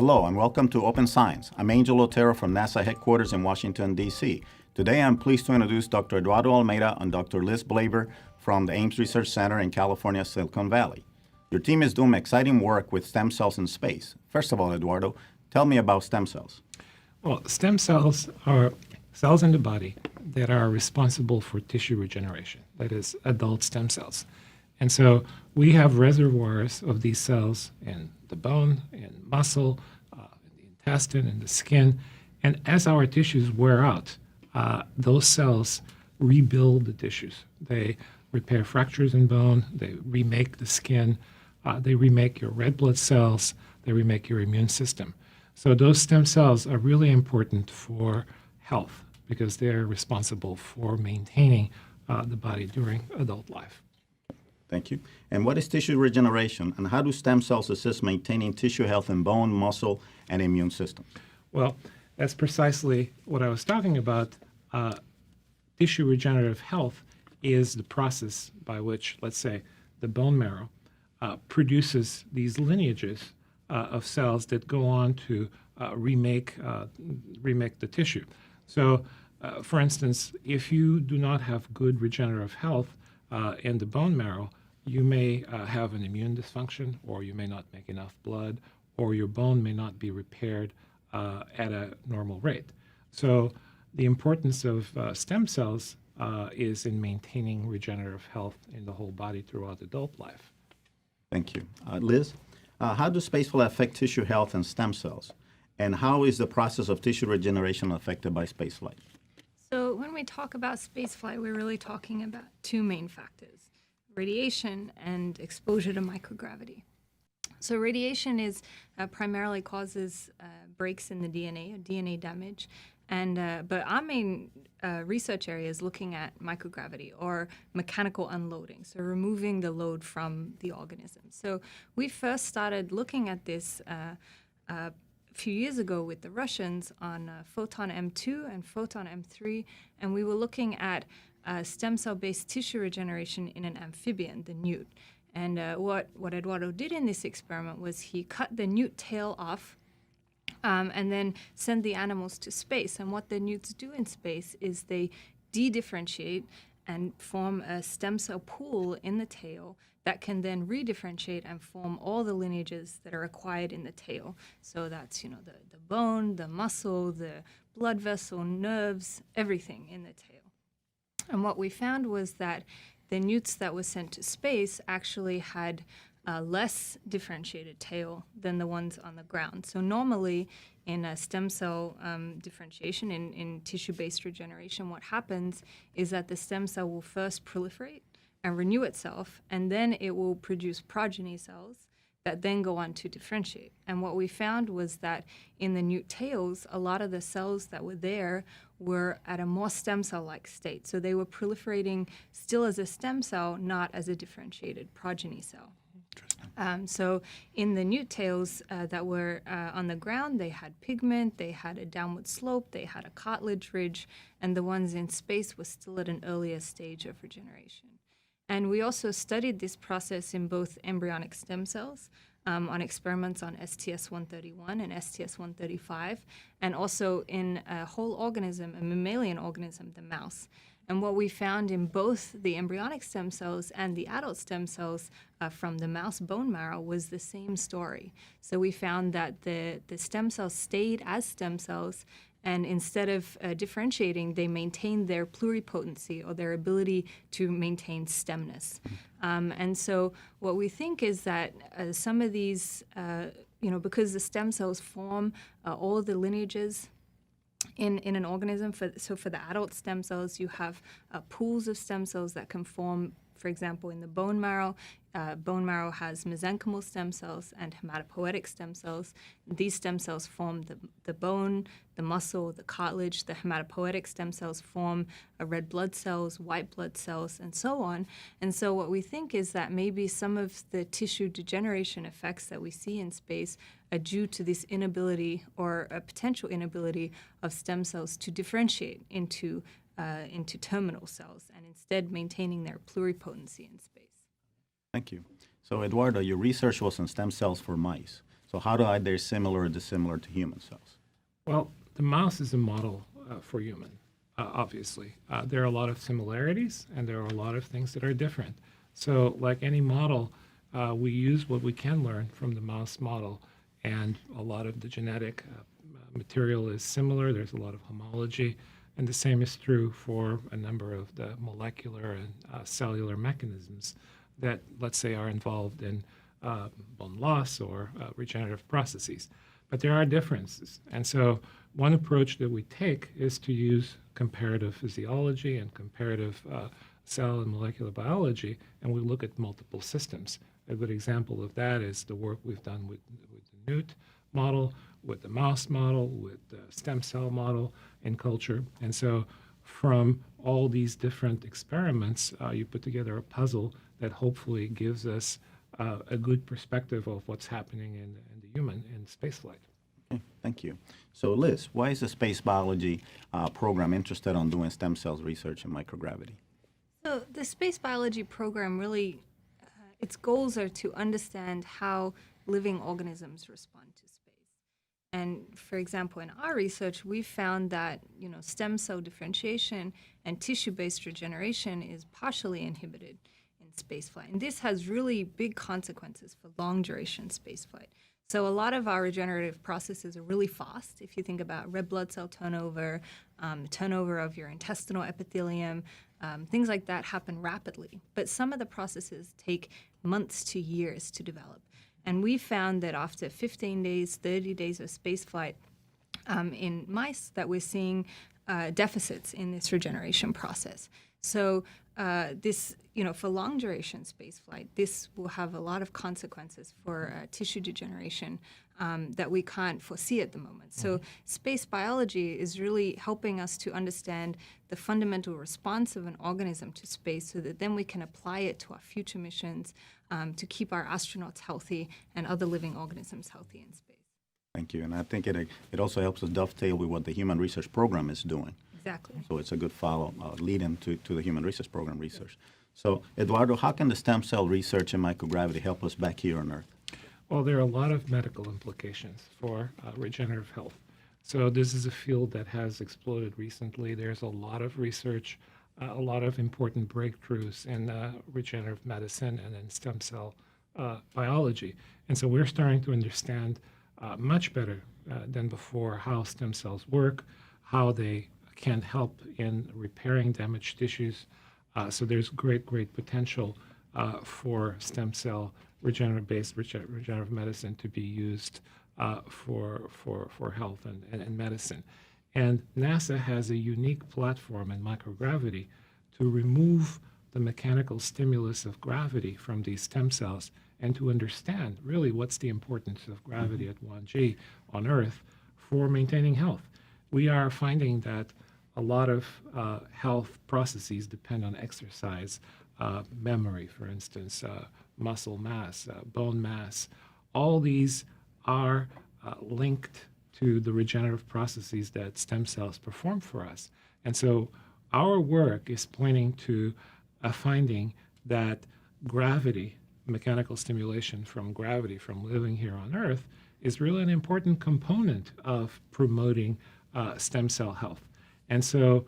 Hello and welcome to Open Science. I'm Angel Otero from NASA headquarters in Washington, D.C. Today I'm pleased to introduce Dr. Eduardo Almeida and Dr. Liz Blaber from the Ames Research Center in California, Silicon Valley. Your team is doing exciting work with stem cells in space. First of all, Eduardo, tell me about stem cells. Well, stem cells are cells in the body that are responsible for tissue regeneration, that is, adult stem cells. And so we have reservoirs of these cells in the bone, in muscle, in the intestine, in the skin. And as our tissues wear out, those cells rebuild the tissues. They repair fractures in bone, they remake the skin, they remake your red blood cells, they remake your immune system. So those stem cells are really important for health because they're responsible for maintaining the body during adult life. Thank you. And what is tissue regeneration, and how do stem cells assist maintaining tissue health in bone, muscle, and immune systems? Well, that's precisely what I was talking about. Tissue regenerative health is the process by which, let's say, the bone marrow produces these lineages of cells that go on to remake the tissue. So, for instance, if you do not have good regenerative health in the bone marrow, you may have an immune dysfunction, or you may not make enough blood, or your bone may not be repaired at a normal rate. So the importance of stem cells is in maintaining regenerative health in the whole body throughout adult life. Thank you. Liz, how do spaceflight affect tissue health and stem cells? And how is the process of tissue regeneration affected by spaceflight? So when we talk about spaceflight, we're really talking about two main factors: radiation and exposure to microgravity. So radiation is primarily causes breaks in the DNA, or DNA damage, but our main research area is looking at microgravity or mechanical unloading, so removing the load from the organism. So we first started looking at this a few years ago with the Russians on photon M2 and photon M3, and we were looking at stem cell-based tissue regeneration in an amphibian, the newt. And what Eduardo did in this experiment was he cut the newt tail off and then sent the animals to space. And what the newts do in space is they de-differentiate and form a stem cell pool in the tail that can then redifferentiate and form all the lineages that are acquired in the tail. So that's, the bone, the muscle, the blood vessel, nerves, everything in the tail. And what we found was that the newts that were sent to space actually had a less differentiated tail than the ones on the ground. So normally in a stem cell differentiation, in tissue-based regeneration, what happens is that the stem cell will first proliferate and renew itself, and then it will produce progeny cells that then go on to differentiate. And what we found was that in the newt tails, a lot of the cells that were there were at a more stem cell-like state. So they were proliferating still as a stem cell, not as a differentiated progeny cell. So in the newt tails that were on the ground, they had pigment, they had a downward slope, they had a cartilage ridge, and the ones in space were still at an earlier stage of regeneration. And we also studied this process in both embryonic stem cells on experiments on STS-131 and STS-135, and also in a whole organism, a mammalian organism, the mouse. And what we found in both the embryonic stem cells and the adult stem cells from the mouse bone marrow was the same story. So we found that the stem cells stayed as stem cells, and instead of differentiating, they maintained their pluripotency, or their ability to maintain stemness. And so what we think is that some of these, because the stem cells form all of the lineages in an organism, so for the adult stem cells, you have pools of stem cells that can form, for example, in the bone marrow. Bone marrow has mesenchymal stem cells and hematopoietic stem cells. These stem cells form the bone, the muscle, the cartilage. The hematopoietic stem cells form red blood cells, white blood cells, and so on. And so what we think is that maybe some of the tissue degeneration effects that we see in space are due to this inability, or a potential inability, of stem cells to differentiate into terminal cells, and instead maintaining their pluripotency in space. Thank you. So, Eduardo, your research was on stem cells for mice. So how are they similar or dissimilar to human cells? Well, the mouse is a model for human, obviously. There are a lot of similarities, and there are a lot of things that are different. So, like any model, we use what we can learn from the mouse model, and a lot of the genetic material is similar. There's a lot of homology, and the same is true for a number of the molecular and cellular mechanisms that, let's say, are involved in bone loss or regenerative processes. But there are differences. And so one approach that we take is to use comparative physiology and comparative cell and molecular biology, and we look at multiple systems. A good example of that is the work we've done with the newt model, with the mouse model, with the stem cell model in culture. And so from all these different experiments, you put together a puzzle that hopefully gives us a good perspective of what's happening in the human in spaceflight. Okay, thank you. So Liz, why is the space biology program interested on doing stem cells research in microgravity? So the space biology program really, its goals are to understand how living organisms respond to space. And for example, in our research, we found that stem cell differentiation and tissue-based regeneration is partially inhibited in spaceflight, and this has really big consequences for long-duration spaceflight. So a lot of our regenerative processes are really fast. If you think about red blood cell turnover, turnover of your intestinal epithelium, things like that happen rapidly. But some of the processes take months to years to develop. And we found that after 15 days, 30 days of spaceflight in mice, that we're seeing deficits in this regeneration process. So this, for long duration spaceflight, this will have a lot of consequences for tissue degeneration that we can't foresee at the moment. So space biology is really helping us to understand the fundamental response of an organism to space so that then we can apply it to our future missions to keep our astronauts healthy and other living organisms healthy in space. Thank you. And I think it also helps us dovetail with what the Human Research Program is doing. Exactly. So it's a good lead-in to the Human Research Program research. So, Eduardo, how can the stem cell research in microgravity help us back here on Earth? Well, there are a lot of medical implications for regenerative health. So this is a field that has exploded recently. There's a lot of research, a lot of important breakthroughs in regenerative medicine and in stem cell biology. And so we're starting to understand much better than before how stem cells work, how they can help in repairing damaged tissues. So there's great potential for stem cell regenerative medicine to be used for health and medicine. And NASA has a unique platform in microgravity to remove the mechanical stimulus of gravity from these stem cells and to understand really what's the importance of gravity at 1G on Earth for maintaining health. We are finding that a lot of health processes depend on exercise, memory, for instance, muscle mass, bone mass. All these are linked to the regenerative processes that stem cells perform for us. And so our work is pointing to a finding that gravity, mechanical stimulation from gravity from living here on Earth, is really an important component of promoting stem cell health. And so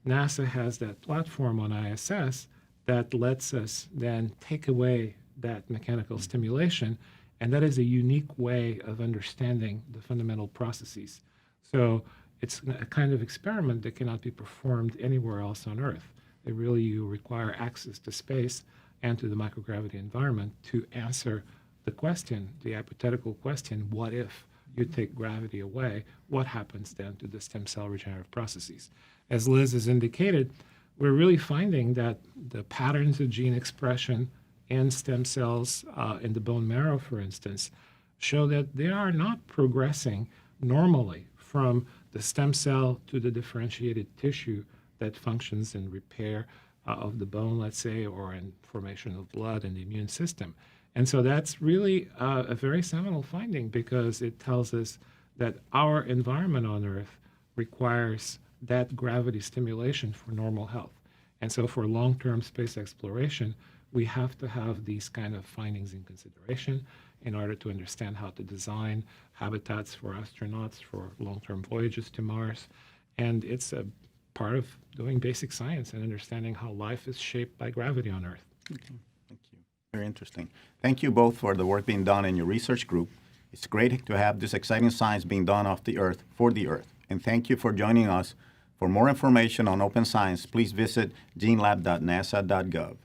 NASA has that platform on ISS that lets us then take away that mechanical stimulation, and that is a unique way of understanding the fundamental processes. So it's a kind of experiment that cannot be performed anywhere else on Earth. You require access to space and to the microgravity environment to answer the question, the hypothetical question, what if you take gravity away? What happens then to the stem cell regenerative processes? As Liz has indicated, we're really finding that the patterns of gene expression in stem cells in the bone marrow, for instance, show that they are not progressing normally from the stem cell to the differentiated tissue that functions in repair of the bone, let's say, or in formation of blood in the immune system. And so that's really a very seminal finding because it tells us that our environment on Earth requires that gravity stimulation for normal health. And so for long-term space exploration, we have to have these kind of findings in consideration. in order to understand how to design habitats for astronauts for long-term voyages to Mars. And it's a part of doing basic science and understanding how life is shaped by gravity on Earth. Okay. Thank you. Very interesting. Thank you both for the work being done in your research group. It's great to have this exciting science being done off the Earth for the Earth. And thank you for joining us. For more information on open science, please visit genelab.nasa.gov.